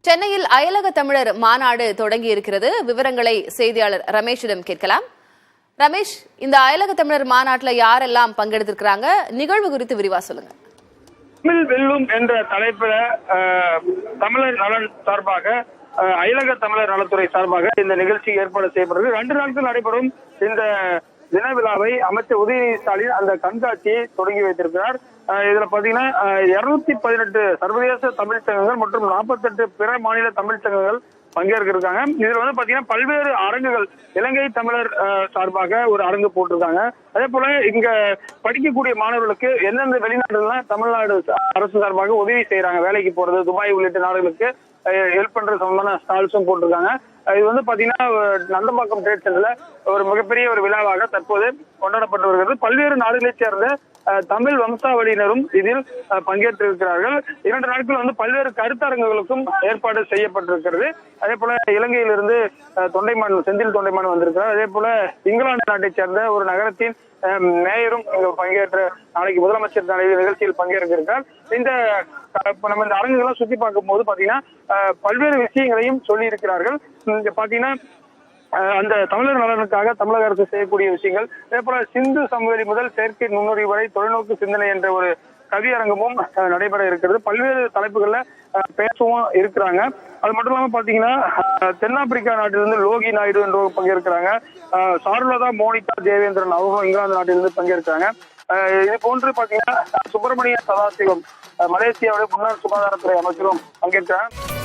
சென்னையில் அயலக தமிழர் மாநாடு தொடங்கி இருக்கிறது. விவரங்களை செய்தியாளர் ரமேஷிடம் கேட்கலாம். ரமேஷ், இந்த அயலக தமிழர் மாநாட்டில் யாரெல்லாம் பங்கெடுத்திருக்கிறாங்க? நிகழ்வு குறித்து விரிவா சொல்லுங்க. தமிழ் வெல்லும் என்ற தலைப்பில தமிழர் நலன் சார்பாக அயலக தமிழர் நலத்துறை சார்பாக இந்த நிகழ்ச்சி ஏற்பாடு செய்யப்படுகிறது. 2 நாட்கள் நடைபெறும் இந்த தின விழாவை அமைச்சர் உதயநிதி ஸ்டாலின் அந்த கண்காட்சியை தொடங்கி வைத்திருக்கிறார். இதுல பாத்தீங்கன்னா 218 சர்வதேச தமிழ் சங்கங்கள் மற்றும் 48 பிற மாநில தமிழ் சங்கங்கள் பங்கேற்கிருக்காங்க. இதுல பாத்தீங்கன்னா பல்வேறு அரங்குகள், இலங்கை தமிழர் சார்பாக ஒரு அரங்கு போட்டிருக்காங்க. அதே போல இங்க படிக்கக்கூடிய மாணவர்களுக்கு எந்தெந்த வெளிநாடுகள்லாம் தமிழ்நாடு அரசு சார்பாக உதவி செய்யறாங்க, வேலைக்கு போறது, துபாய் உள்ளிட்ட நாடுகளுக்கு ஹெல்ப் பண்ற சம்பந்தமான ஸ்டால்ஸும் போட்டிருக்காங்க. இது பாத்தீங்கன்னா நந்தம்பாக்கம் ட்ரேட் சென்டர்ல ஒரு மிகப்பெரிய ஒரு விழாவாக தற்போது கொண்டாடப்பட்டு வருகிறது. பல்வேறு நாடுகளைச் சேர்ந்த தமிழ் வம்சாவளியினரும் இதில் பங்கேற்றிருக்கிறார்கள். 2 நாட்கள் பல்வேறு கருத்தரங்குகளுக்கும் ஏற்பாடு செய்யப்பட்டிருக்கிறது. அதே போல இலங்கையிலிருந்து செந்தில் தொண்டைமான் வந்திருக்கிறார். அதே போல இங்கிலாந்து நாட்டை சேர்ந்த ஒரு நகரத்தின் மேயரும் பங்கேற்ற நாளைக்கு முதலமைச்சர் நிகழ்ச்சியில் பங்கேற்கிறார். நம்ம இந்த அரங்குகள்லாம் சுத்தி பார்க்கும் போது பாத்தீங்கன்னா பல்வேறு விஷயங்களையும் சொல்லி இருக்கிறார்கள். பாத்தீங்கன்னா அந்த தமிழர் நலனுக்காக தமிழக அரசு செய்யக்கூடிய விஷயங்கள், அதே போல சிந்து சமவெளி முதல் செயற்கை நுண்ணறிவு வரை தொலைநோக்கு சிந்தனை என்ற ஒரு கவியரங்கமும் நடைபெற இருக்கிறது. பல்வேறு தலைப்புகள்ல பேசவும் இருக்கிறாங்க. அது மட்டும் இல்லாம பாத்தீங்கன்னா தென்னாப்பிரிக்கா நாட்டிலிருந்து லோகி நாயுடு என்றவங்க பங்கேற்கிறாங்க. சாருலதா மோனிகா தேவேந்திரன் அவர்களும் இங்கிலாந்து நாட்டிலிருந்து பங்கேற்கிறாங்க. இது போன்று பாத்தீங்கன்னா சுப்பிரமணிய சதாசிவம் மலேசியாவுடைய முன்னாள் சுகாதாரத்துறை அமைச்சரும் பங்கேற்கிறாங்க.